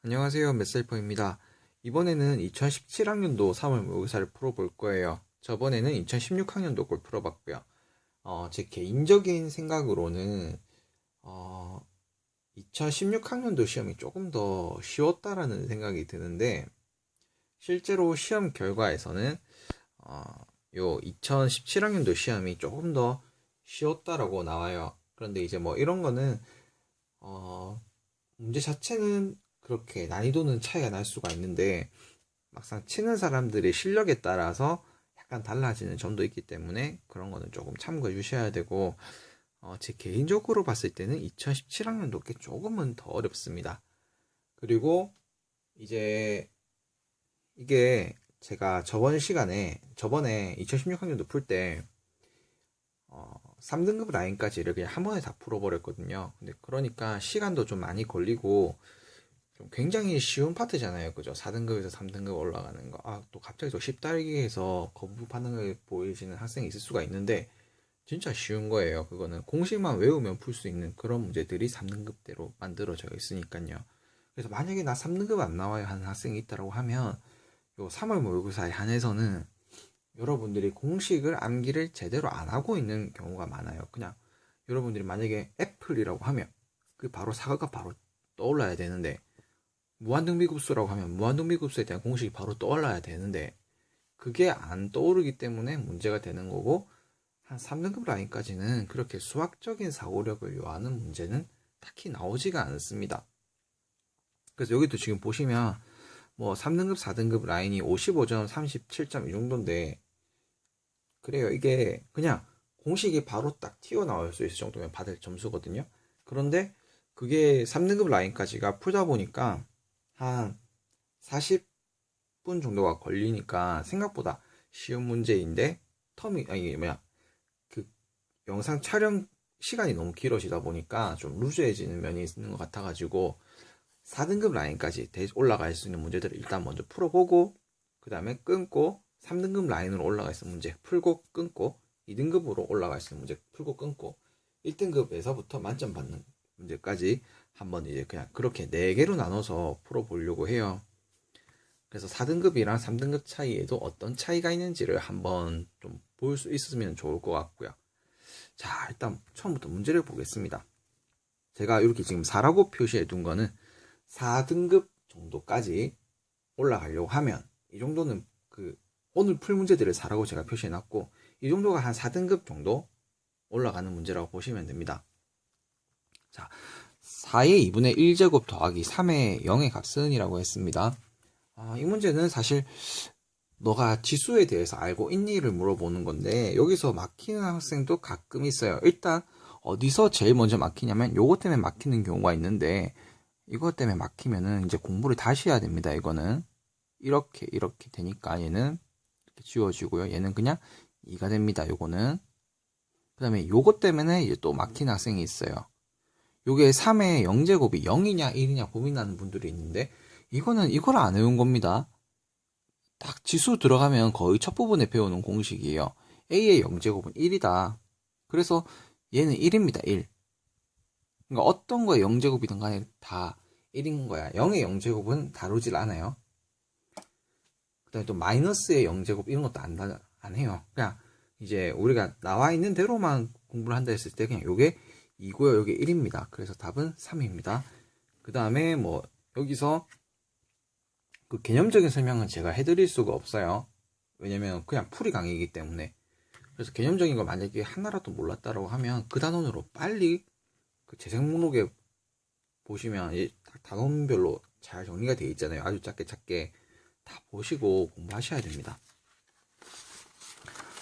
안녕하세요. 맷셀퍼입니다. 이번에는 2017학년도 3월 모의고사를 풀어볼 거예요. 저번에는 2016학년도 걸 풀어봤고요. 제 개인적인 생각으로는 2016학년도 시험이 조금 더 쉬웠다라는 생각이 드는데, 실제로 시험 결과에서는 요 2017학년도 시험이 조금 더 쉬웠다라고 나와요. 그런데 이제 뭐 이런 거는 문제 자체는 그렇게 난이도는 차이가 날 수가 있는데, 막상 치는 사람들의 실력에 따라서 약간 달라지는 점도 있기 때문에 그런 거는 조금 참고해 주셔야 되고, 제 개인적으로 봤을 때는 2017학년도 게 조금은 더 어렵습니다. 그리고 이제 이게 제가 저번에 2016학년도 풀 때 3등급 라인까지를 그냥 한 번에 다 풀어버렸거든요. 근데 그러니까 시간도 좀 많이 걸리고 좀 굉장히 쉬운 파트잖아요. 그죠? 4등급에서 3등급 올라가는 거. 또 갑자기 또 쉽다 얘기해서 거부 반응을 보이시는 학생이 있을 수가 있는데, 진짜 쉬운 거예요. 그거는 공식만 외우면 풀 수 있는 그런 문제들이 3등급대로 만들어져 있으니까요. 그래서 만약에 나 3등급 안 나와요 하는 학생이 있다고 하면, 요 3월 모의고사에 한해서는 여러분들이 공식을 암기를 제대로 안 하고 있는 경우가 많아요. 그냥 여러분들이 만약에 애플이라고 하면 그 바로 사과가 바로 떠올라야 되는데, 무한등비급수라고 하면 무한등비급수에 대한 공식이 바로 떠올라야 되는데, 그게 안 떠오르기 때문에 문제가 되는 거고, 한 3등급 라인까지는 그렇게 수학적인 사고력을 요하는 문제는 딱히 나오지가 않습니다. 그래서 여기도 지금 보시면 뭐 3등급 4등급 라인이 55점 37점 이 정도인데, 그래요. 이게 그냥 공식이 바로 딱 튀어나올 수 있을 정도면 받을 점수거든요. 그런데 그게 3등급 라인까지가 풀다 보니까 한 40분 정도가 걸리니까 생각보다 쉬운 문제인데, 그 영상 촬영 시간이 너무 길어지다 보니까 좀 루즈해지는 면이 있는 것 같아가지고 4등급 라인까지 올라갈 수 있는 문제들을 일단 먼저 풀어보고, 그 다음에 끊고 3등급 라인으로 올라갈 수 있는 문제 풀고 끊고, 2등급으로 올라갈 수 있는 문제 풀고 끊고, 1등급에서부터 만점 받는 문제까지 한번 이제 그냥 그렇게 4개로 나눠서 풀어보려고 해요. 그래서 4등급이랑 3등급 차이에도 어떤 차이가 있는지를 한번 좀 볼 수 있으면 좋을 것 같고요. 자, 일단 처음부터 문제를 보겠습니다. 제가 이렇게 지금 4라고 표시해 둔 거는 4등급 정도까지 올라가려고 하면, 이 정도는 오늘 풀 문제들을 4라고 제가 표시해 놨고, 이 정도가 한 4등급 정도 올라가는 문제라고 보시면 됩니다. 자, 4의 2분의 1제곱 더하기 3의 0의 값은 이라고 했습니다. 이 문제는 사실 너가 지수에 대해서 알고 있니를 물어보는 건데, 여기서 막히는 학생도 가끔 있어요. 일단 어디서 제일 먼저 막히냐면 요것 때문에 막히는 경우가 있는데, 이것 때문에 막히면은 이제 공부를 다시 해야 됩니다. 이거는 이렇게 되니까 얘는 이렇게 지워지고요. 얘는 그냥 2가 됩니다. 요거는. 그 다음에 요것 때문에 이제 또 막히는 학생이 있어요. 요게 3의 0제곱이 0이냐 1이냐 고민하는 분들이 있는데, 이거는 이걸 안 외운 겁니다. 딱 지수 들어가면 거의 첫 부분에 배우는 공식이에요. a의 0제곱은 1이다. 그래서 얘는 1입니다. 1. 그러니까 어떤 거에 0제곱이든 간에 다 1인 거야. 0의 0제곱은 다루질 않아요. 그 다음에 또 마이너스의 0제곱 이런 것도 안 해요. 그냥 이제 우리가 나와 있는 대로만 공부를 한다 했을 때 그냥 요게 2고요. 요게 1입니다. 그래서 답은 3입니다. 그 다음에 뭐 여기서 그 개념적인 설명은 제가 해드릴 수가 없어요. 왜냐면 그냥 풀이 강의이기 때문에. 그래서 개념적인 거 만약에 하나라도 몰랐다라고 하면 그 단원으로 빨리 그 재생 목록에 보시면 단원별로 잘 정리가 되어 있잖아요. 아주 작게 다 보시고 공부하셔야 됩니다.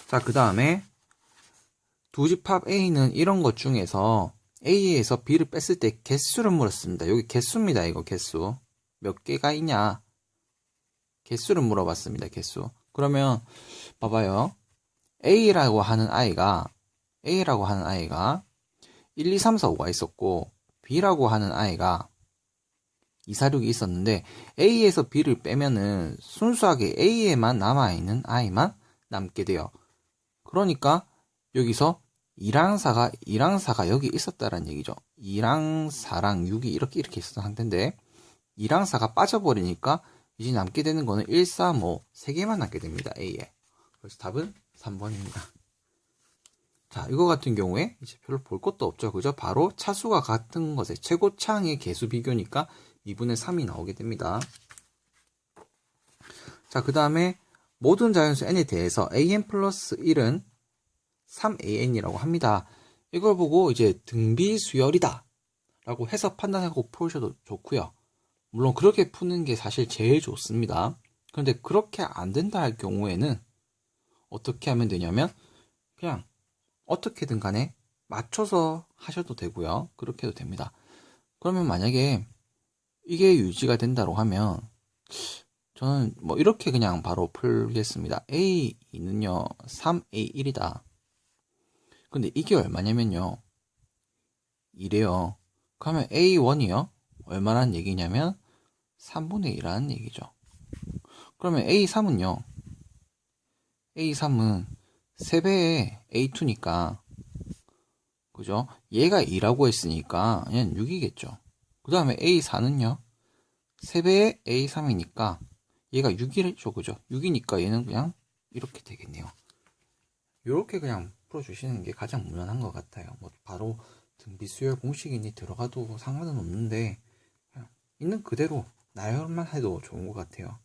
자, 그 다음에 두 집합 A는 이런 것 중에서 A에서 B를 뺐을 때 개수를 물었습니다. 여기 개수입니다. 이거 개수. 몇 개가 있냐. 개수를 물어봤습니다. 개수. 그러면 봐봐요. A라고 하는 아이가 1, 2, 3, 4, 5가 있었고, B라고 하는 아이가 2, 4, 6이 있었는데, A에서 B를 빼면은 순수하게 A에만 남아있는 아이만 남게 돼요. 그러니까 여기서 2랑 4가 여기 있었다라는 얘기죠. 2랑 4랑 6이 이렇게 있었던 상태인데, 2랑 4가 빠져버리니까 이제 남게 되는 거는 1, 3, 5 3개만 남게 됩니다. A에. 그래서 답은 3번입니다. 자, 이거 같은 경우에 이제 별로 볼 것도 없죠. 그죠? 바로 차수가 같은 것의 최고차항의 개수 비교니까 2분의 3이 나오게 됩니다. 자, 그 다음에 모든 자연수 n에 대해서 an 플러스 1은 3an이라고 합니다. 이걸 보고 이제 등비수열이다 라고 해서 판단하고 풀으셔도 좋고요. 물론 그렇게 푸는 게 사실 제일 좋습니다. 그런데 그렇게 안 된다 할 경우에는 어떻게 하면 되냐면 그냥 어떻게든 간에 맞춰서 하셔도 되고요. 그렇게 해도 됩니다. 그러면 만약에 이게 유지가 된다고 하면 저는 뭐 이렇게 그냥 바로 풀겠습니다. A2는요 3A1이다. 근데 이게 얼마냐면요 2래요. 그러면 A1이요 얼마란 얘기냐면 3분의 1이라는 얘기죠. 그러면 A3은요 A3은 3배의 A2니까 그죠? 얘가 2라고 했으니까 그냥 6이겠죠. 그 다음에 A4는요 3배의 A3이니까 얘가 6이죠. 그죠? 6이니까 얘는 그냥 이렇게 되겠네요. 이렇게 그냥 풀어주시는 게 가장 무난한 것 같아요. 뭐 바로 등비수열 공식이니 들어가도 상관은 없는데 그냥 있는 그대로 나열만 해도 좋은 것 같아요.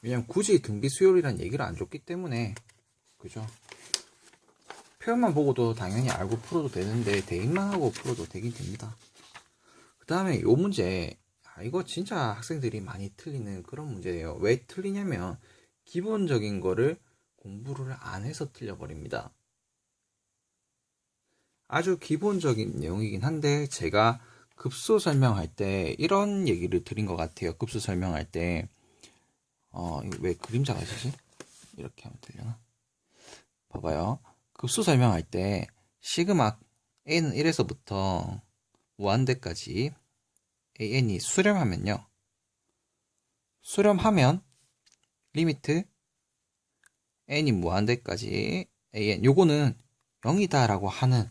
왜냐면 굳이 등비수열이란 얘기를 안 줬기 때문에 그죠? 표현만 보고도 당연히 알고 풀어도 되는데 대입만 하고 풀어도 되긴 됩니다. 그 다음에 이 문제 이거 진짜 학생들이 많이 틀리는 그런 문제예요. 왜 틀리냐면 기본적인 거를 공부를 안 해서 틀려버립니다. 아주 기본적인 내용이긴 한데 제가 급수 설명할 때 이런 얘기를 드린 것 같아요. 급수 설명할 때 왜 그림자가 지지? 이렇게 하면 되려나? 봐봐요. 급수 설명할 때 시그마 a는 1에서부터 무한대까지 an이 수렴하면요. 수렴하면 리미트 n이 무한대까지 an 요거는 0이다 라고 하는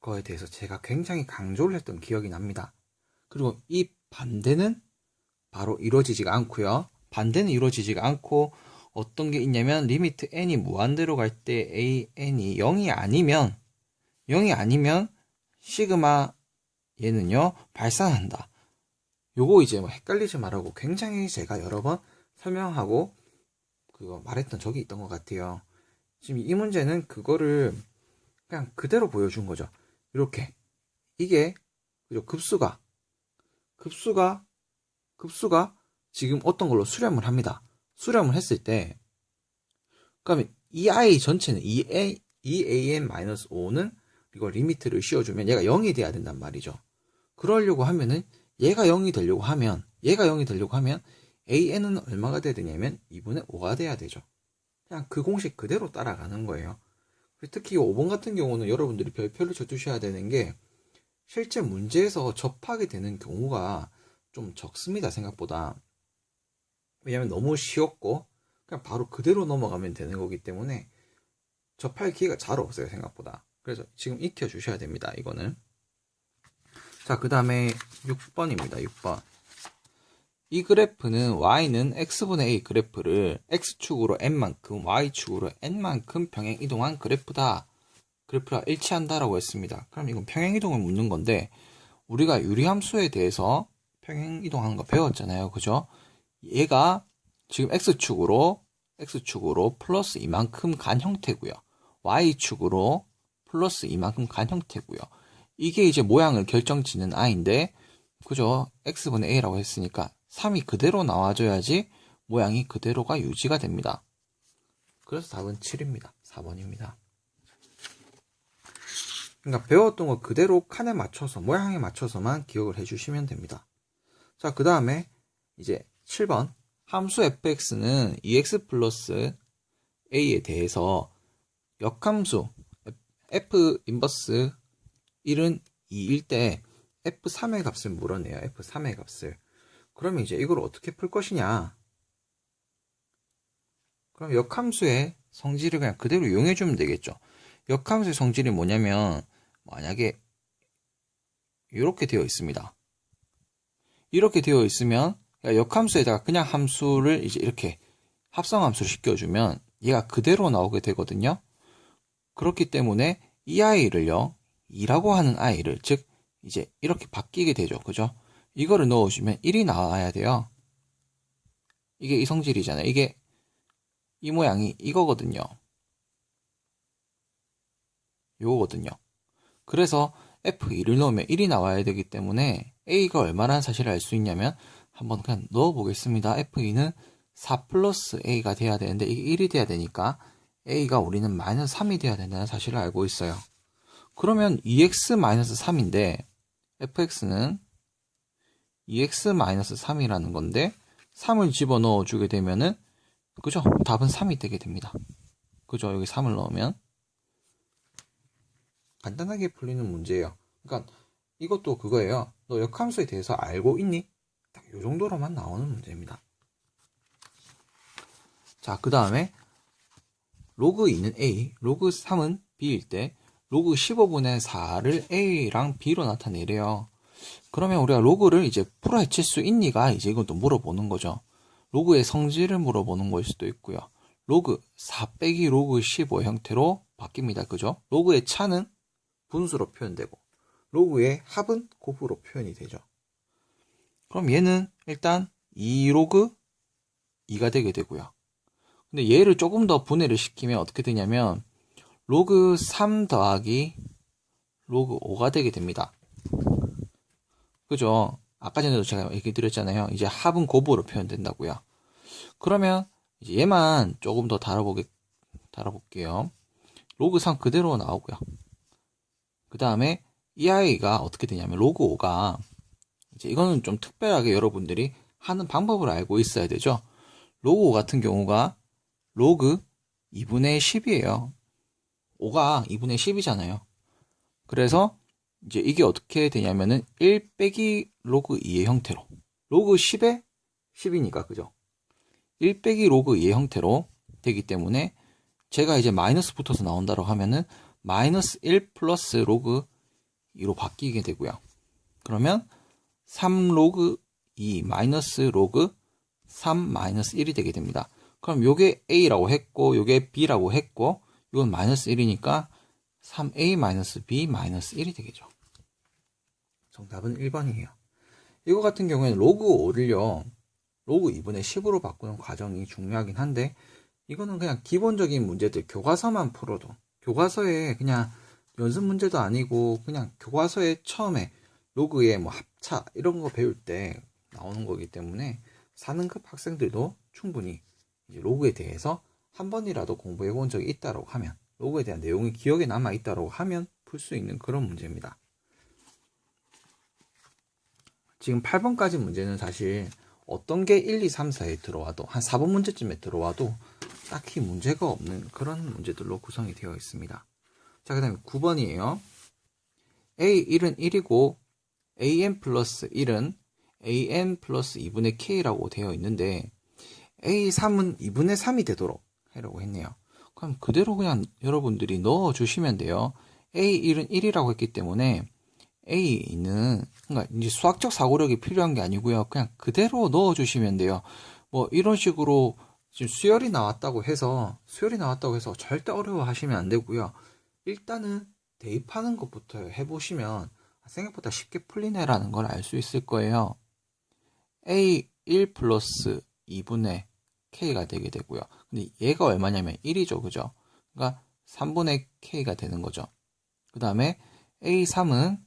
거에 대해서 제가 굉장히 강조를 했던 기억이 납니다. 그리고 이 반대는 바로 이루어지지가 않고요. 반대는 이루어지지가 않고 어떤 게 있냐면 리미트 n이 무한대로 갈 때 an이 0이 아니면 시그마 얘는요 발산한다. 요거 이제 뭐 헷갈리지 말라고 굉장히 제가 여러 번 설명하고 그거 말했던 적이 있던 것 같아요. 지금 이 문제는 그거를 그냥 그대로 보여준 거죠. 이렇게 이게 그죠? 급수가 지금 어떤 걸로 수렴을 합니다. 수렴을 했을 때 그러면 이 i 전체는 2an-5는 이거 리미트를 씌워주면 얘가 0이 돼야 된단 말이죠. 그러려고 하면은 얘가 0이 되려고 하면 an은 얼마가 돼야 되냐면 2분의 5가 돼야 되죠. 그냥 그 공식 그대로 따라가는 거예요. 특히 5번 같은 경우는 여러분들이 별표를 쳐주셔야 되는 게 실제 문제에서 접하게 되는 경우가 좀 적습니다. 생각보다. 왜냐면 너무 쉬웠고 그냥 바로 그대로 넘어가면 되는 거기 때문에 접할 기회가 잘 없어요. 생각보다. 그래서 지금 익혀 주셔야 됩니다. 이거는. 자, 그 다음에 6번입니다. 6번. 이 그래프는 y는 x분의 a 그래프를 x축으로 n만큼 y축으로 n만큼 평행 이동한 그래프다. 그래프가 일치한다라고 했습니다. 그럼 이건 평행 이동을 묻는 건데 우리가 유리함수에 대해서 평행 이동하는 거 배웠잖아요. 그죠? 얘가 지금 x축으로 플러스 이만큼 간 형태고요. y축으로 플러스 이만큼 간 형태고요. 이게 이제 모양을 결정짓는 i인데 그죠? x분의 a라고 했으니까 3이 그대로 나와줘야지 모양이 그대로가 유지가 됩니다. 그래서 답은 7입니다. 4번입니다. 그러니까 배웠던 거 그대로 칸에 맞춰서 모양에 맞춰서만 기억을 해주시면 됩니다. 자, 그 다음에 이제 7번 함수 fx는 2x 플러스 a에 대해서 역함수 f 인버스 1은 2일 때 f3의 값을 물어내요. f3의 값을. 그러면 이제 이걸 어떻게 풀 것이냐. 그럼 역함수의 성질을 그냥 그대로 이용해주면 되겠죠. 역함수의 성질이 뭐냐면 만약에 이렇게 되어 있습니다. 이렇게 되어 있으면 역함수에다가 그냥 함수를 이제 이렇게 합성함수를 시켜주면 얘가 그대로 나오게 되거든요. 그렇기 때문에 이 아이를요, 2라고 하는 아이를, 즉 이제 이렇게 바뀌게 되죠. 그죠? 이거를 넣어주면 1이 나와야 돼요. 이게 이 성질이잖아요. 이게 이 모양이 이거거든요. 요거거든요. 그래서 F2를 넣으면 1이 나와야 되기 때문에 A가 얼마라는 사실을 알 수 있냐면 한번 그냥 넣어보겠습니다. F2는 4 플러스 A가 돼야 되는데 이게 1이 돼야 되니까 A가 우리는 마이너스 3이 돼야 된다는 사실을 알고 있어요. 그러면 2x-3인데 fx는 2x-3이라는 건데 3을 집어넣어 주게 되면은 그죠? 답은 3이 되게 됩니다. 그죠? 여기 3을 넣으면 간단하게 풀리는 문제예요. 그러니까 이것도 그거예요. 너 역함수에 대해서 알고 있니? 딱 이 정도로만 나오는 문제입니다. 자, 그 다음에 로그 2는 A, 로그 3은 B일 때 로그 15분의 4를 A랑 B로 나타내래요. 그러면 우리가 로그를 이제 풀어헤칠 수 있니가 이제 이것도 물어보는 거죠. 로그의 성질을 물어보는 걸 수도 있고요. 로그 4 빼기 로그 15 형태로 바뀝니다. 그죠? 로그의 차는 분수로 표현되고 로그의 합은 곱으로 표현이 되죠. 그럼 얘는 일단 2로그 2가 되게 되고요. 근데 얘를 조금 더 분해를 시키면 어떻게 되냐면 로그 3 더하기 로그 5가 되게 됩니다. 그죠? 아까 전에도 제가 얘기 드렸잖아요. 이제 합은 곱으로 표현된다고요. 그러면 이제 얘만 조금 더 다뤄볼게요. 로그 3 그대로 나오고요. 그 다음에 이 아이가 어떻게 되냐면 로그 5가 이제 이거는 좀 특별하게 여러분들이 하는 방법을 알고 있어야 되죠. 로그 5 같은 경우가 로그 2분의 10이에요. 5가 2분의 10이잖아요. 그래서 이제 이게 어떻게 되냐면은 1 빼기 로그 2의 형태로 로그 10에 10이니까 그죠? 1 빼기 로그 2의 형태로 되기 때문에 제가 이제 마이너스 붙어서 나온다고 하면은 마이너스 1 플러스 로그 2로 바뀌게 되고요. 그러면 3 로그 2 마이너스 로그 3 마이너스 1이 되게 됩니다. 그럼 요게 A라고 했고 요게 B라고 했고 이건 마이너스 1이니까 3A 마이너스 B 마이너스 1이 되겠죠. 정답은 1번이에요. 이거 같은 경우에는 로그 5를요. 로그 2분의 10으로 바꾸는 과정이 중요하긴 한데 이거는 그냥 기본적인 문제들 교과서만 풀어도 교과서에 그냥 연습 문제도 아니고 그냥 교과서에 처음에 로그의 뭐 합차 이런 거 배울 때 나오는 거기 때문에 4등급 학생들도 충분히 이제 로그에 대해서 한 번이라도 공부해 본 적이 있다고 하면 로그에 대한 내용이 기억에 남아 있다고 하면 풀 수 있는 그런 문제입니다. 지금 8번까지 문제는 사실 어떤 게 1, 2, 3, 4에 들어와도 한 4번 문제쯤에 들어와도 딱히 문제가 없는 그런 문제들로 구성이 되어 있습니다. 자, 그 다음에 9번이에요. A1은 1이고 AN 플러스 1은 AN 플러스 2분의 K라고 되어 있는데 A3은 2분의 3이 되도록 하려고 했네요. 그럼 그대로 그냥 여러분들이 넣어주시면 돼요. A1은 1이라고 했기 때문에 A는 그러니까 이제 수학적 사고력이 필요한 게 아니고요. 그냥 그대로 넣어주시면 돼요. 뭐 이런 식으로 지금 수열이 나왔다고 해서 절대 어려워하시면 안 되고요. 일단은 대입하는 것부터 해보시면 생각보다 쉽게 풀리네라는 걸 알 수 있을 거예요. A1 플러스 2분의 K가 되게 되고요. 근데 얘가 얼마냐면 1이죠. 그죠? 그러니까 3분의 K가 되는 거죠. 그 다음에 A3은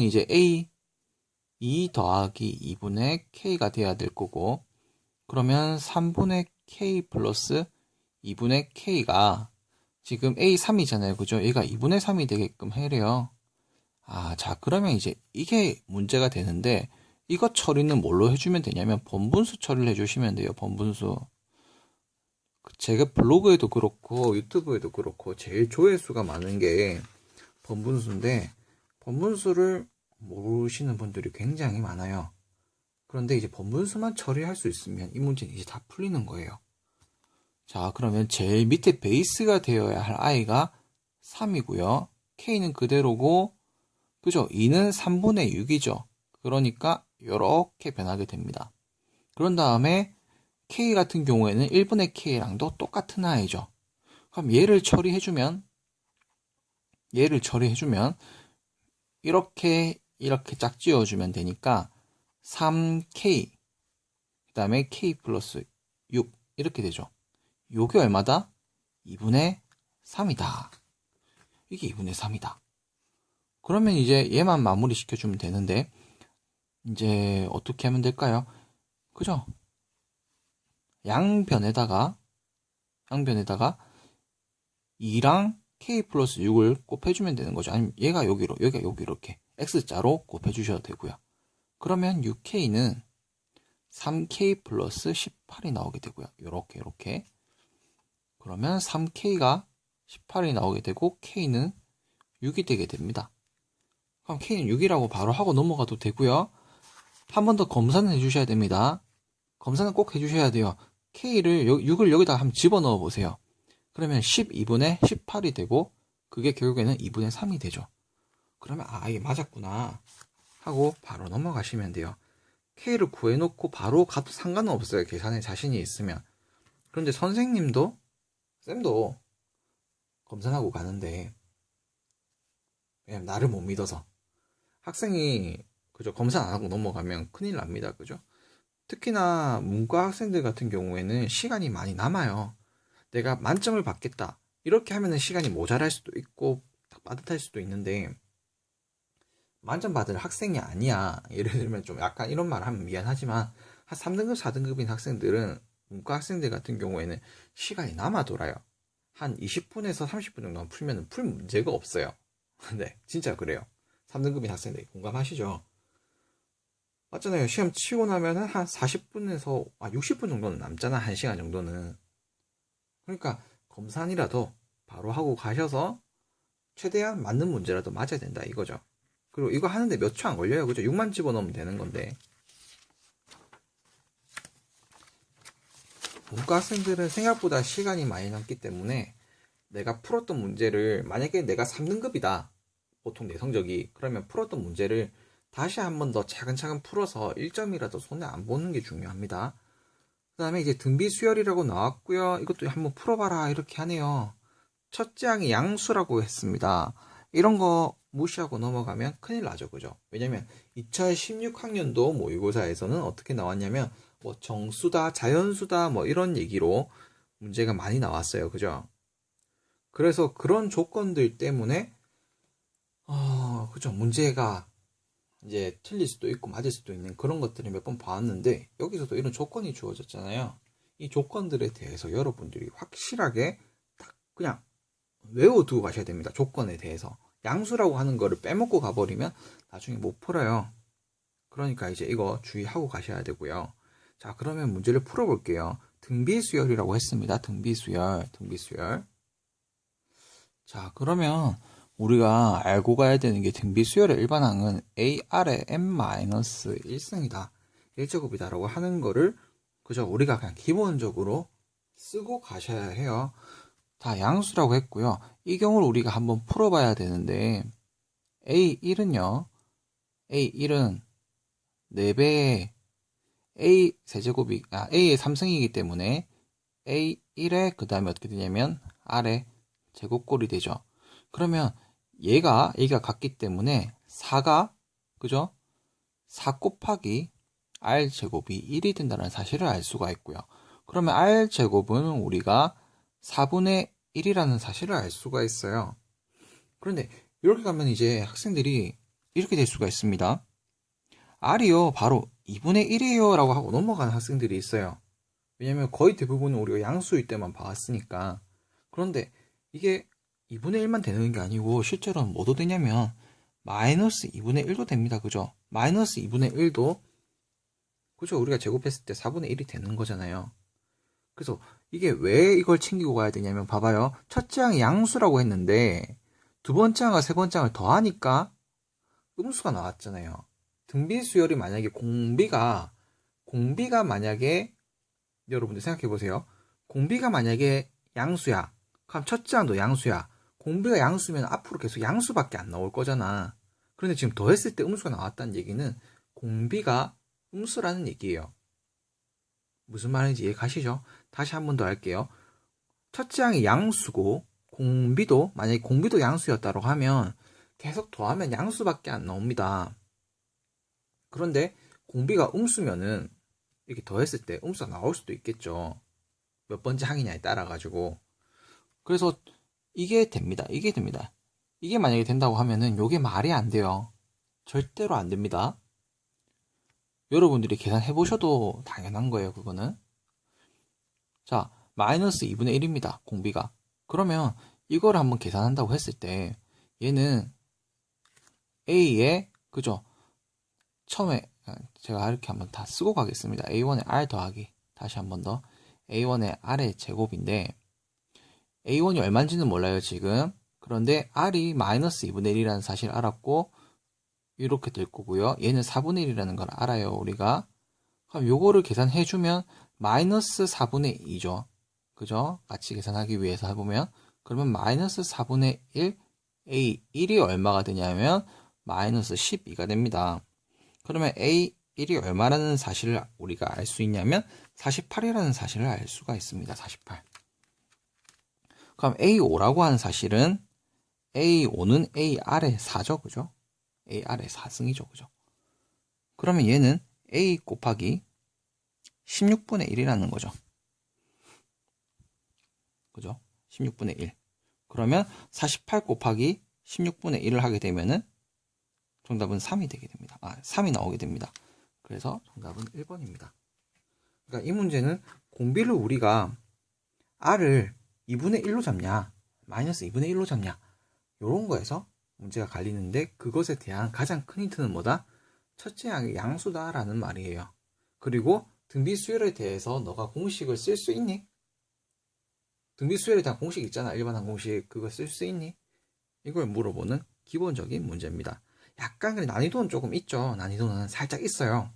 이제 A 2 더하기 2분의 K가 돼야 될 거고 그러면 3분의 K 플러스 2분의 K가 지금 A3이잖아요. 그죠? 얘가 2분의 3이 되게끔 해래요. 자, 그러면 이제 이게 문제가 되는데 이것 처리는 뭘로 해주면 되냐면 번분수 처리를 해주시면 돼요. 번분수. 제가 블로그에도 그렇고 유튜브에도 그렇고 제일 조회수가 많은 게 번분수인데 번분수를 모르시는 분들이 굉장히 많아요. 그런데 이제 번분수만 처리할 수 있으면 이 문제는 이제 다 풀리는 거예요. 자, 그러면 제일 밑에 베이스가 되어야 할 i가 3이고요. k는 그대로고 그죠? 2는 3분의 6이죠. 그러니까 이렇게 변하게 됩니다. 그런 다음에 K 같은 경우에는 1분의 K랑도 똑같은 아이죠. 그럼 얘를 처리해주면 이렇게 짝지어주면 되니까 3K 그 다음에 K 플러스 6 이렇게 되죠. 요게 얼마다? 2분의 3이다. 이게 2분의 3이다. 그러면 이제 얘만 마무리 시켜주면 되는데 이제 어떻게 하면 될까요? 그죠? 양변에다가 2랑 K 플러스 6을 곱해주면 되는 거죠. 아니면 얘가 여기가 여기 이렇게 X자로 곱해주셔도 되고요. 그러면 6K는 3K 플러스 18이 나오게 되고요. 요렇게. 그러면 3K가 18이 나오게 되고 K는 6이 되게 됩니다. 그럼 K는 6이라고 바로 하고 넘어가도 되고요. 한 번 더 검사는 해주셔야 됩니다. 검사는 꼭 해주셔야 돼요. K를 6을 여기다가 한번 집어넣어 보세요. 그러면 12분의 18이 되고 그게 결국에는 2분의 3이 되죠. 그러면 이게 맞았구나 하고 바로 넘어가시면 돼요. K를 구해놓고 바로 가도 상관은 없어요. 계산에 자신이 있으면. 그런데 쌤도 검산하고 가는데 왜냐면 나를 못 믿어서 학생이 그죠 검사 안 하고 넘어가면 큰일 납니다. 그죠? 특히나 문과 학생들 같은 경우에는 시간이 많이 남아요. 내가 만점을 받겠다 이렇게 하면은 시간이 모자랄 수도 있고 빠듯할 수도 있는데 만점 받을 학생이 아니야. 예를 들면 좀 약간 이런 말 하면 미안하지만 한 3등급 4등급인 학생들은 문과 학생들 같은 경우에는 시간이 남아 돌아요. 한 20분에서 30분 정도만 풀면 풀 문제가 없어요. 네, 진짜 그래요. 3등급인 학생들 공감하시죠? 맞잖아요. 시험 치고 나면은 한 40분에서 60분 정도는 남잖아. 1시간 정도는. 그러니까 검산이라도 바로 하고 가셔서 최대한 맞는 문제라도 맞아야 된다 이거죠. 그리고 이거 하는데 몇 초 안 걸려요. 그죠? 6만 집어넣으면 되는 건데. 문과 학생들은 생각보다 시간이 많이 남기 때문에 내가 풀었던 문제를 만약에 내가 3등급이다. 보통 내 성적이. 그러면 풀었던 문제를 다시 한 번 더 차근차근 풀어서 1점이라도 손에 안 보는 게 중요합니다. 그 다음에 이제 등비 수열이라고 나왔고요. 이것도 한번 풀어봐라 이렇게 하네요. 첫째 항이 양수라고 했습니다. 이런 거 무시하고 넘어가면 큰일 나죠. 그죠? 왜냐면 2016학년도 모의고사에서는 어떻게 나왔냐면 뭐 정수다, 자연수다 뭐 이런 얘기로 문제가 많이 나왔어요. 그죠? 그래서 그런 조건들 때문에 그죠? 문제가 이제 틀릴 수도 있고 맞을 수도 있는 그런 것들을 몇 번 봐왔는데 여기서도 이런 조건이 주어졌잖아요. 이 조건들에 대해서 여러분들이 확실하게 딱 그냥 외워두고 가셔야 됩니다. 조건에 대해서. 양수라고 하는 거를 빼먹고 가버리면 나중에 못 풀어요. 그러니까 이제 이거 주의하고 가셔야 되고요. 자, 그러면 문제를 풀어볼게요. 등비수열이라고 했습니다. 등비수열. 자, 그러면 우리가 알고 가야 되는 게 등비수열의 일반항은 AR의 n-1승이다. 1제곱이다 라고 하는 거를 그저 우리가 그냥 기본적으로 쓰고 가셔야 해요. 다 양수라고 했고요. 이 경우를 우리가 한번 풀어봐야 되는데 A1은 4배의 A 세제곱이 A의 3승이기 때문에 A1에 그 다음에 어떻게 되냐면 R의 제곱꼴이 되죠. 그러면 얘가 같기 때문에 4가 그죠? 4 곱하기 R 제곱이 1이 된다는 사실을 알 수가 있고요. 그러면 R 제곱은 우리가 4분의 1이라는 사실을 알 수가 있어요. 그런데 이렇게 가면 이제 학생들이 이렇게 될 수가 있습니다. R이요 바로 2분의 1이에요 라고 하고 넘어가는 학생들이 있어요. 왜냐면 거의 대부분은 우리가 양수일 때만 봐왔으니까. 그런데 이게 2분의 1만 되는 게 아니고 실제로는 뭐도 되냐면 마이너스 2분의 1도 됩니다. 그죠? 마이너스 2분의 1도 그죠? 우리가 제곱했을 때 4분의 1이 되는 거잖아요. 그래서 이게 왜 이걸 챙기고 가야 되냐면 봐봐요. 첫째 항이 양수라고 했는데 두 번째 항과 세 번째 항을 더하니까 음수가 나왔잖아요. 등비수열이 만약에 공비가 만약에 여러분들 생각해 보세요. 공비가 만약에 양수야. 그럼 첫째 항도 양수야. 공비가 양수면 앞으로 계속 양수밖에 안 나올 거잖아. 그런데 지금 더했을 때 음수가 나왔다는 얘기는 공비가 음수라는 얘기예요. 무슨 말인지 이해 가시죠? 다시 한 번 더 할게요. 첫째 항이 양수고 공비도 만약에 공비도 양수였다고 하면 계속 더하면 양수밖에 안 나옵니다. 그런데 공비가 음수면은 이렇게 더했을 때 음수가 나올 수도 있겠죠. 몇 번째 항이냐에 따라 가지고. 그래서 이게 됩니다. 이게 만약에 된다고 하면은 이게 말이 안 돼요. 절대로 안 됩니다. 여러분들이 계산해 보셔도 당연한 거예요, 그거는. 자, 마이너스 2분의 1입니다. 공비가. 그러면 이거를 한번 계산한다고 했을 때 얘는 A에 그죠? 처음에 제가 이렇게 한번 다 쓰고 가겠습니다. A1의 R 더하기 다시 한번 더 A1의 R의 제곱인데 A1이 얼마인지는 몰라요, 지금. 그런데 R이 마이너스 2분의 1이라는 사실을 알았고 이렇게 될 거고요. 얘는 4분의 1이라는 걸 알아요, 우리가. 그럼 요거를 계산해주면 마이너스 4분의 2죠. 그죠? 같이 계산하기 위해서 해보면 그러면 마이너스 4분의 1 A1이 얼마가 되냐면 마이너스 12가 됩니다. 그러면 A1이 얼마라는 사실을 우리가 알 수 있냐면 48이라는 사실을 알 수가 있습니다. 48. 그럼 A5라고 하는 사실은 A5는 AR의 4죠. 그죠? AR의 4승이죠. 그죠? 그러면 얘는 A 곱하기 16분의 1이라는 거죠. 그죠? 16분의 1. 그러면 48 곱하기 16분의 1을 하게 되면은 정답은 3이 되게 됩니다. 3이 나오게 됩니다. 그래서 정답은 1번입니다. 그러니까 이 문제는 공비를 우리가 R을 2분의 1로 잡냐, 마이너스 2분의 1로 잡냐, 요런 거에서 문제가 갈리는데 그것에 대한 가장 큰 힌트는 뭐다? 첫째 항이 양수다라는 말이에요. 그리고 등비 수열에 대해서 너가 공식을 쓸 수 있니? 등비 수열에 대한 공식 있잖아. 일반항 공식. 그거 쓸 수 있니? 이걸 물어보는 기본적인 문제입니다. 약간 난이도는 조금 있죠. 난이도는 살짝 있어요.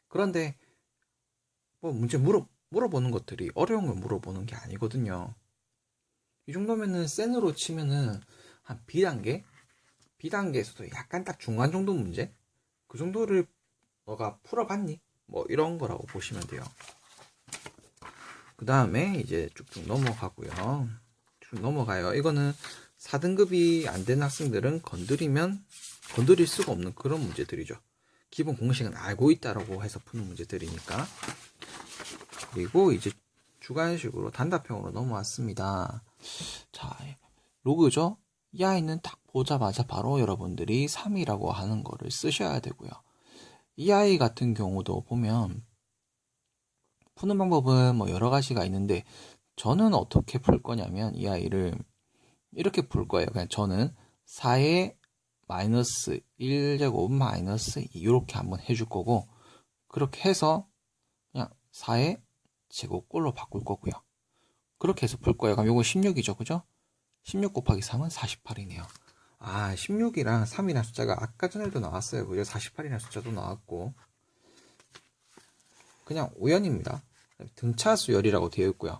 그런데 뭐 문제 물어보는 것들이 어려운 걸 물어보는 게 아니거든요. 이 정도면은 센으로 치면은 한 B단계? B단계에서도 약간 딱 중간 정도 문제? 그 정도를 너가 풀어봤니? 뭐 이런 거라고 보시면 돼요. 그 다음에 이제 쭉쭉 넘어가고요. 쭉 넘어가요. 이거는 4등급이 안 된 학생들은 건드릴 수가 없는 그런 문제들이죠. 기본 공식은 알고 있다라고 해서 푸는 문제들이니까. 그리고 이제 주관식으로 단답형으로 넘어왔습니다. 자, 로그죠? 이 아이는 딱 보자마자 바로 여러분들이 3이라고 하는 거를 쓰셔야 되고요. 이 아이 같은 경우도 보면 푸는 방법은 뭐 여러 가지가 있는데 저는 어떻게 풀 거냐면 이 아이를 이렇게 풀 거예요. 그냥 저는 4의 마이너스 1제곱 마이너스 2 이렇게 한번 해줄 거고 그렇게 해서 그냥 4의 제곱꼴로 바꿀 거고요. 그렇게 해서 풀 거예요. 그럼 요거 16이죠. 그죠? 16 곱하기 3은 48이네요. 16이랑 3이라는 숫자가 아까 전에도 나왔어요. 그죠? 48이라는 숫자도 나왔고 그냥 우연입니다. 등차 수열이라고 되어 있고요.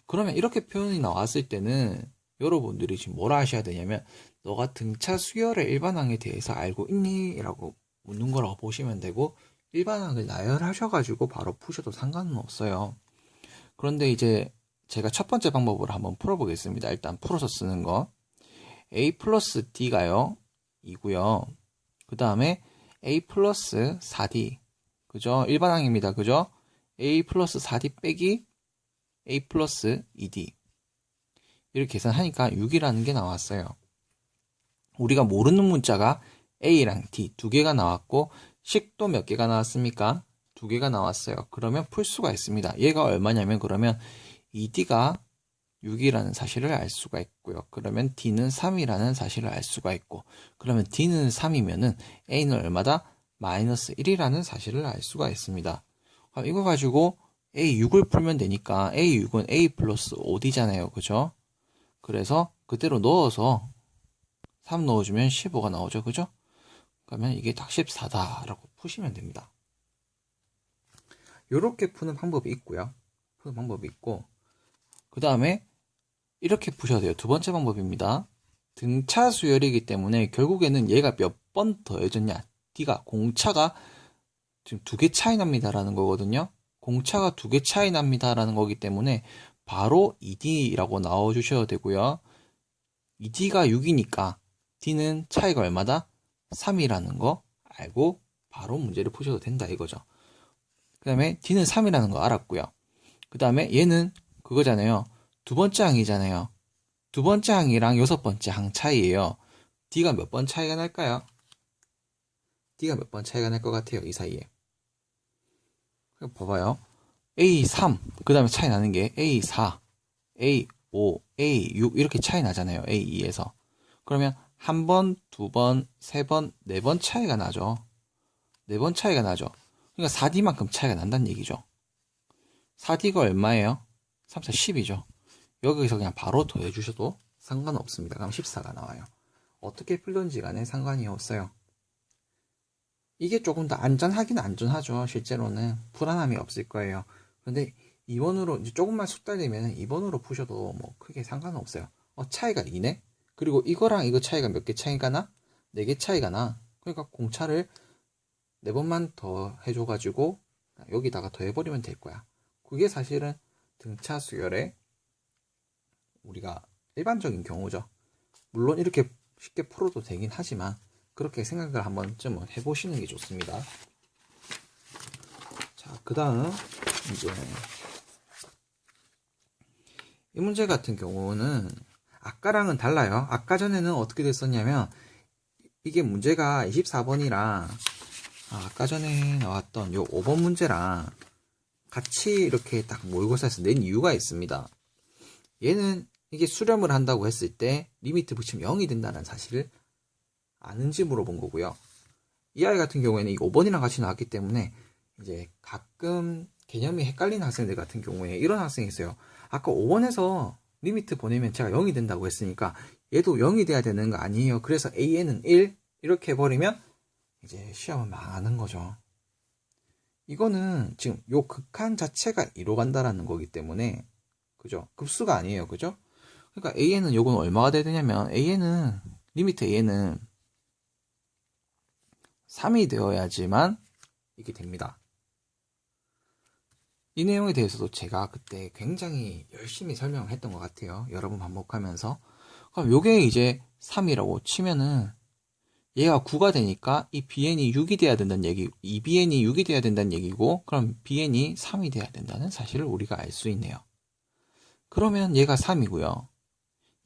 그러면 이렇게 표현이 나왔을 때는 여러분들이 지금 뭐라 하셔야 되냐면 너가 등차 수열의 일반항에 대해서 알고 있니? 라고 묻는 거라고 보시면 되고 일반항을 나열하셔가지고 바로 푸셔도 상관은 없어요. 그런데 이제 제가 첫 번째 방법으로 한번 풀어보겠습니다. 일단 풀어서 쓰는 거 A 플러스 D가요 2고요. 그 다음에 A 플러스 4D 그죠? 일반항입니다. 그죠? A 플러스 4D 빼기 A 플러스 2D 이렇게 계산하니까 6이라는 게 나왔어요. 우리가 모르는 문자가 A랑 D 두 개가 나왔고 식도 몇 개가 나왔습니까? 두 개가 나왔어요. 그러면 풀 수가 있습니다. 얘가 얼마냐면 그러면 2D가 6이라는 사실을 알 수가 있고요. 그러면 D는 3이라는 사실을 알 수가 있고 그러면 D는 3이면은 A는 얼마다? 마이너스 1이라는 사실을 알 수가 있습니다. 그럼 이거 가지고 A6을 풀면 되니까 A6은 A 플러스 5D잖아요. 그죠? 그래서 그대로 넣어서 3 넣어주면 15가 나오죠. 그죠? 그러면 이게 딱 14다라고 푸시면 됩니다. 이렇게 푸는 방법이 있고요. 푸는 방법이 있고 그 다음에 이렇게 푸셔야 돼요. 두 번째 방법입니다. 등차 수열이기 때문에 결국에는 얘가 몇 번 더해졌냐 D가 공차가 지금 2개 차이 납니다라는 거거든요. 공차가 2개 차이 납니다라는 거기 때문에 바로 2D라고 나와주셔도 되고요. 2D가 6이니까 D는 차이가 얼마다? 3이라는 거 알고 바로 문제를 푸셔도 된다 이거죠. 그 다음에 D는 3이라는 거 알았고요. 그 다음에 얘는 그거잖아요. 두 번째 항이잖아요. 두 번째 항이랑 여섯 번째 항 차이예요. D가 몇 번 차이가 날까요? D가 몇 번 차이가 날 것 같아요, 이 사이에. 봐봐요. A3, 그 다음에 차이 나는 게 A4, A5, A6 이렇게 차이 나잖아요. A2에서. 그러면 한 번, 두 번, 세 번, 네 번 차이가 나죠. 네 번 차이가 나죠. 그러니까 4D만큼 차이가 난다는 얘기죠. 4D가 얼마예요? 3, 4, 10이죠. 여기서 그냥 바로 더해주셔도 상관없습니다. 그럼 14가 나와요. 어떻게 풀던지 간에 상관이 없어요. 이게 조금 더 안전하긴 안전하죠. 실제로는 불안함이 없을 거예요. 근데 2번으로 이제 조금만 숙 달리면 2번으로 푸셔도 뭐 크게 상관은 없어요. 차이가 2네? 그리고 이거랑 이거 차이가 몇 개 차이가 나? 4개 차이가 나. 그러니까 공차를 4번만 더 해줘가지고 여기다가 더 해버리면 될 거야. 그게 사실은 등차 수열의 우리가 일반적인 경우죠. 물론 이렇게 쉽게 풀어도 되긴 하지만 그렇게 생각을 한 번쯤은 해보시는 게 좋습니다. 자, 그 다음 이제 이 문제 같은 경우는 아까랑은 달라요. 아까 전에는 어떻게 됐었냐면 이게 문제가 24번이랑 아까 전에 나왔던 요 5번 문제랑 같이 이렇게 딱 모의고사에서 낸 이유가 있습니다. 얘는 이게 수렴을 한다고 했을 때 리미트 붙이면 0이 된다는 사실을 아는지 물어본 거고요. 이 아이 같은 경우에는 이 5번이랑 같이 나왔기 때문에 이제 가끔 개념이 헷갈리는 학생들 같은 경우에 이런 학생이 있어요. 아까 5번에서 리미트 보내면 제가 0이 된다고 했으니까 얘도 0이 돼야 되는 거 아니에요. 그래서 AN은 1 이렇게 해버리면 이제 시험은 망하는 거죠. 이거는 지금 요 극한 자체가 2로 간다라는 거기 때문에 그죠? 급수가 아니에요. 그죠? 그러니까 AN은 요건 얼마가 돼야 되냐면 AN은 리미트 AN은 3이 되어야지만 이게 됩니다. 이 내용에 대해서도 제가 그때 굉장히 열심히 설명을 했던 것 같아요. 여러 번 반복하면서. 그럼 요게 이제 3이라고 치면은 얘가 9가 되니까 이 BN이 6이 돼야 된다는 얘기, 이 BN이 6이 돼야 된다는 얘기고, 그럼 BN이 3이 돼야 된다는 사실을 우리가 알 수 있네요. 그러면 얘가 3이고요.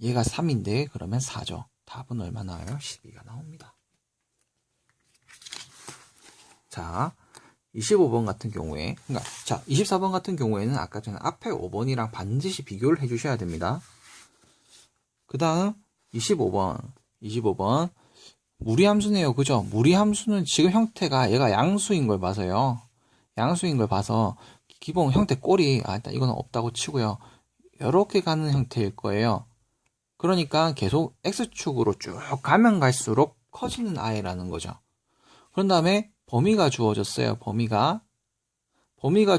얘가 3인데 그러면 4죠. 답은 얼마 나와요? 12가 나옵니다. 자, 25번 같은 경우에, 그러니까 자, 24번 같은 경우에는 아까 전에 앞에 5번이랑 반드시 비교를 해주셔야 됩니다. 그 다음 25번 무리함수네요. 그죠? 무리함수는 지금 형태가 얘가 양수인 걸 봐서요. 양수인 걸 봐서 기본 형태 꼴이 일단 이거는 없다고 치고요. 이렇게 가는 형태일 거예요. 그러니까 계속 X축으로 쭉 가면 갈수록 커지는 아이라는 거죠. 그런 다음에 범위가 주어졌어요. 범위가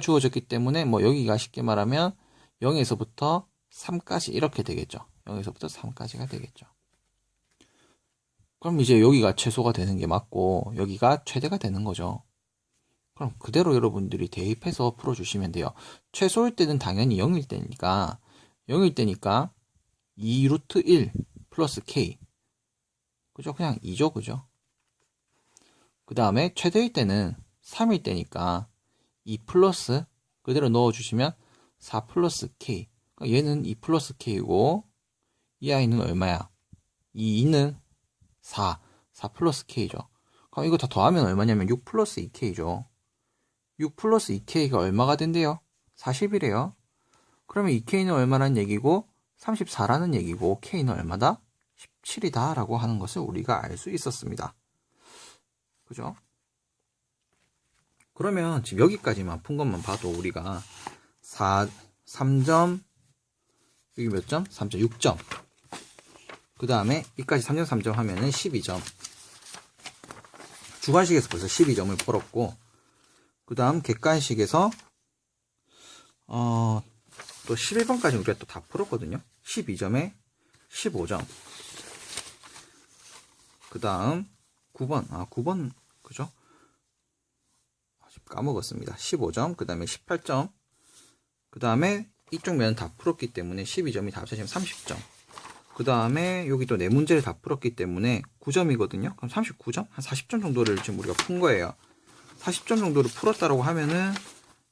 주어졌기 때문에 뭐 여기가 쉽게 말하면 0에서부터 3까지 이렇게 되겠죠. 0에서부터 3까지가 되겠죠. 그럼 이제 여기가 최소가 되는 게 맞고 여기가 최대가 되는 거죠. 그럼 그대로 여러분들이 대입해서 풀어주시면 돼요. 최소일 때는 당연히 0일 때니까 2 루트 1 플러스 k 그죠? 그냥 2죠. 그죠? 그 다음에 최대일 때는 3일 때니까 2 플러스 그대로 넣어주시면 4 플러스 k 그러니까 얘는 2 플러스 k고 이 아이는 얼마야? 2는 4 플러스 k죠. 그럼 이거 다 더하면 얼마냐면 6 플러스 2k죠. 6 플러스 2k가 얼마가 된대요? 40이래요. 그러면 2k는 얼마라는 얘기고 34라는 얘기고 k는 얼마다? 17이다 라고 하는 것을 우리가 알 수 있었습니다. 그죠? 그러면 지금 여기까지만 푼 것만 봐도 우리가 3점 여기 몇 점? 3점 6점 그 다음에 여기까지 3점 3점 하면은 12점 주관식에서 벌써 12점을 풀었고 그 다음 객관식에서 또 11번까지 우리가 또 다 풀었거든요. 12점에 15점 그 다음 9번 9번 그죠? 까먹었습니다. 15점, 그 다음에 18점, 그 다음에 이쪽 면은 다 풀었기 때문에 12점이 다 합쳐지면 30점. 그 다음에 여기 또 네 문제를 다 풀었기 때문에 9점이거든요. 그럼 39점? 한 40점 정도를 지금 우리가 푼 거예요. 40점 정도를 풀었다라고 하면은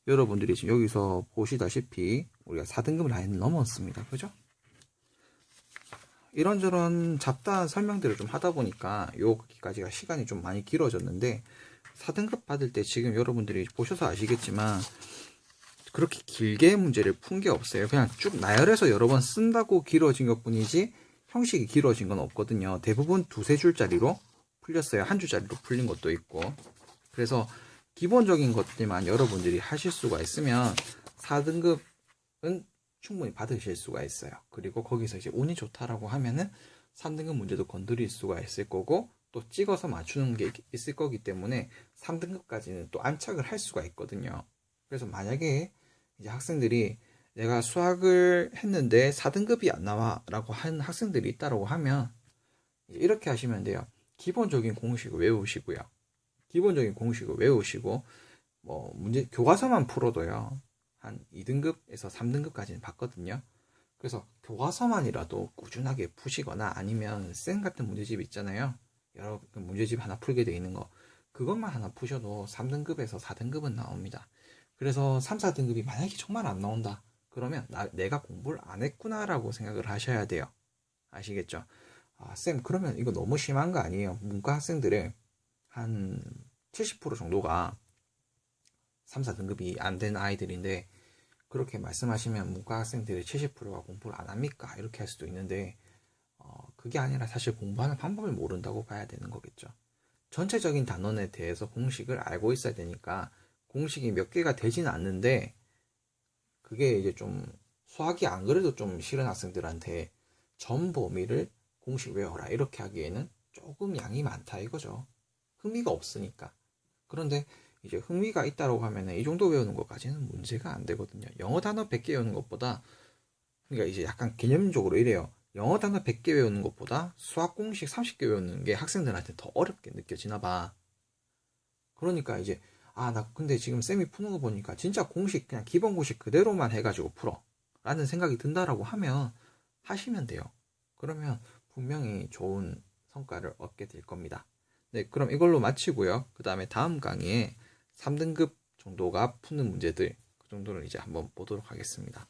여러분들이 지금 여기서 보시다시피 우리가 4등급 라인을 넘었습니다. 그죠? 이런저런 잡다한 설명들을 좀 하다 보니까 여기까지가 시간이 좀 많이 길어졌는데 4등급 받을 때 지금 여러분들이 보셔서 아시겠지만 그렇게 길게 문제를 푼 게 없어요. 그냥 쭉 나열해서 여러 번 쓴다고 길어진 것 뿐이지 형식이 길어진 건 없거든요. 대부분 두세 줄짜리로 풀렸어요. 한 줄짜리로 풀린 것도 있고. 그래서 기본적인 것들만 여러분들이 하실 수가 있으면 4등급은 충분히 받으실 수가 있어요. 그리고 거기서 이제 운이 좋다라고 하면은 3등급 문제도 건드릴 수가 있을 거고 또 찍어서 맞추는 게 있을 거기 때문에 3등급까지는 또 안착을 할 수가 있거든요. 그래서 만약에 이제 학생들이 내가 수학을 했는데 4등급이 안 나와 라고 한 학생들이 있다고 하면 이렇게 하시면 돼요. 기본적인 공식을 외우시고요. 기본적인 공식을 외우시고 뭐 문제 교과서만 풀어도요. 한 2등급에서 3등급까지는 봤거든요. 그래서 교과서만이라도 꾸준하게 푸시거나 아니면 쌤 같은 문제집 있잖아요. 여러 문제집 하나 풀게 돼 있는 거. 그것만 하나 푸셔도 3등급에서 4등급은 나옵니다. 그래서 3, 4등급이 만약에 정말 안 나온다. 그러면 내가 공부를 안 했구나라고 생각을 하셔야 돼요. 아시겠죠? 아, 쌤, 그러면 이거 너무 심한 거 아니에요? 문과 학생들의 한 70% 정도가 3, 4등급이 안 된 아이들인데 그렇게 말씀하시면 문과 학생들의 70%가 공부를 안 합니까? 이렇게 할 수도 있는데 그게 아니라 사실 공부하는 방법을 모른다고 봐야 되는 거겠죠. 전체적인 단원에 대해서 공식을 알고 있어야 되니까 공식이 몇 개가 되지는 않는데 그게 이제 좀 수학이 안 그래도 좀 싫은 학생들한테 점 범위를 공식 외워라 이렇게 하기에는 조금 양이 많다 이거죠. 흥미가 없으니까. 그런데 이제 흥미가 있다고 하면 이 정도 외우는 것까지는 문제가 안 되거든요. 영어 단어 100개 외우는 것보다 그러니까 이제 약간 개념적으로 이래요. 영어 단어 100개 외우는 것보다 수학 공식 30개 외우는 게 학생들한테 더 어렵게 느껴지나 봐. 그러니까 이제 나 근데 지금 쌤이 푸는 거 보니까 진짜 공식 그냥 기본 공식 그대로만 해가지고 풀어 라는 생각이 든다라고 하면 하시면 돼요. 그러면 분명히 좋은 성과를 얻게 될 겁니다. 네, 그럼 이걸로 마치고요. 그 다음에 다음 강의에 3등급 정도가 푸는 문제들 그 정도를 이제 한번 보도록 하겠습니다.